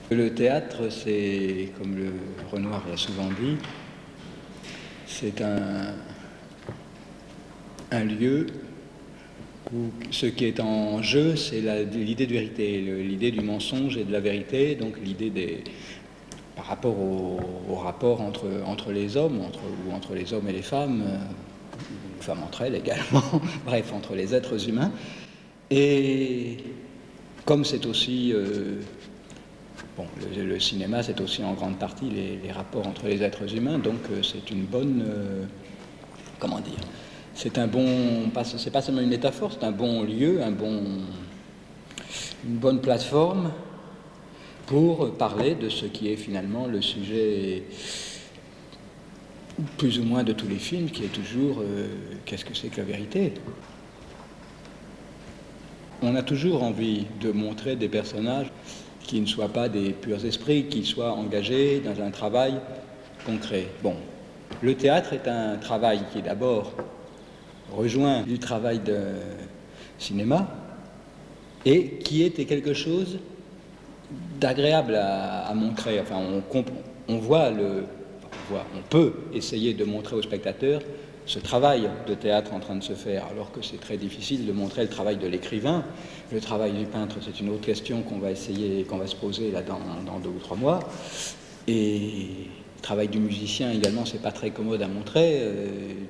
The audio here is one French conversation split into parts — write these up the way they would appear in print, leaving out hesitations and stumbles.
Le théâtre, c'est, comme le Renoir l'a souvent dit, c'est un lieu où ce qui est en jeu, c'est l'idée de vérité, l'idée du mensonge et de la vérité, donc l'idée par rapport au rapport entre les hommes, ou entre les hommes et les femmes entre elles également, bref, entre les êtres humains. Et comme c'est aussi... Bon, le cinéma, c'est aussi en grande partie les rapports entre les êtres humains, donc c'est une bonne... comment dire? C'est un bon... C'est pas seulement une métaphore, c'est un bon lieu, une bonne plateforme pour parler de ce qui est finalement le sujet plus ou moins de tous les films, qui est toujours qu'est-ce que c'est que la vérité? On a toujours envie de montrer des personnages qui ne soient pas des purs esprits, qui soient engagés dans un travail concret. Bon, le théâtre est un travail qui d'abord rejoint du travail de cinéma et qui était quelque chose d'agréable à montrer. Enfin, on peut essayer de montrer aux spectateurs ce travail de théâtre en train de se faire, alors que c'est très difficile de montrer le travail de l'écrivain. Le travail du peintre, c'est une autre question qu'on va se poser là dans 2 ou 3 mois. Et le travail du musicien également, c'est pas très commode à montrer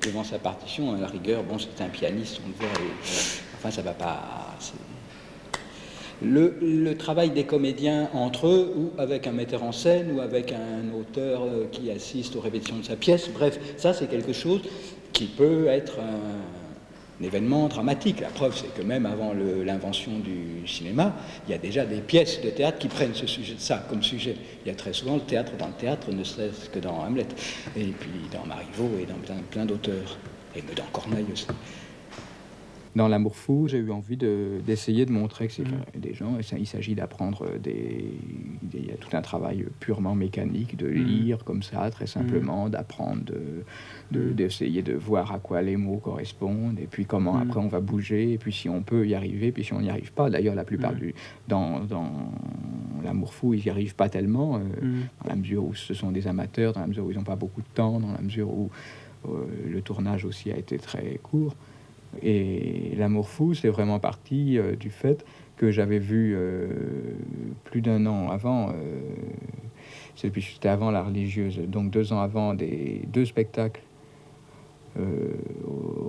devant sa partition. À la rigueur, bon, c'est un pianiste, on le voit. Enfin, ça va pas. Le travail des comédiens entre eux, ou avec un metteur en scène, ou avec un auteur qui assiste aux répétitions de sa pièce, bref, ça c'est quelque chose qui peut être un événement dramatique. La preuve, c'est que même avant l'invention du cinéma, il y a déjà des pièces de théâtre qui prennent ça comme sujet. Il y a très souvent le théâtre dans le théâtre, ne serait-ce que dans Hamlet, et puis dans Marivaux et dans plein d'auteurs, et dans Corneille aussi. Dans L'Amour fou, j'ai eu envie d'essayer de montrer que c'est des gens, il s'agit d'apprendre il y a tout un travail purement mécanique, de lire comme ça, très simplement, d'apprendre, d'essayer de voir à quoi les mots correspondent, et puis comment après on va bouger, et puis si on peut y arriver, puis si on n'y arrive pas. D'ailleurs, la plupart dans L'Amour fou, ils n'y arrivent pas tellement, dans la mesure où ce sont des amateurs, dans la mesure où ils n'ont pas beaucoup de temps, dans la mesure où le tournage aussi a été très court. Et L'Amour fou, c'est vraiment parti du fait que j'avais vu plus d'1 an avant, c'était avant La Religieuse, donc 2 ans avant, 2 spectacles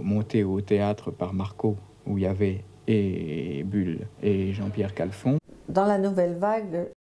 montés au théâtre par Marco, où il y avait et Bulle et Jean-Pierre Calfon. Dans la Nouvelle Vague,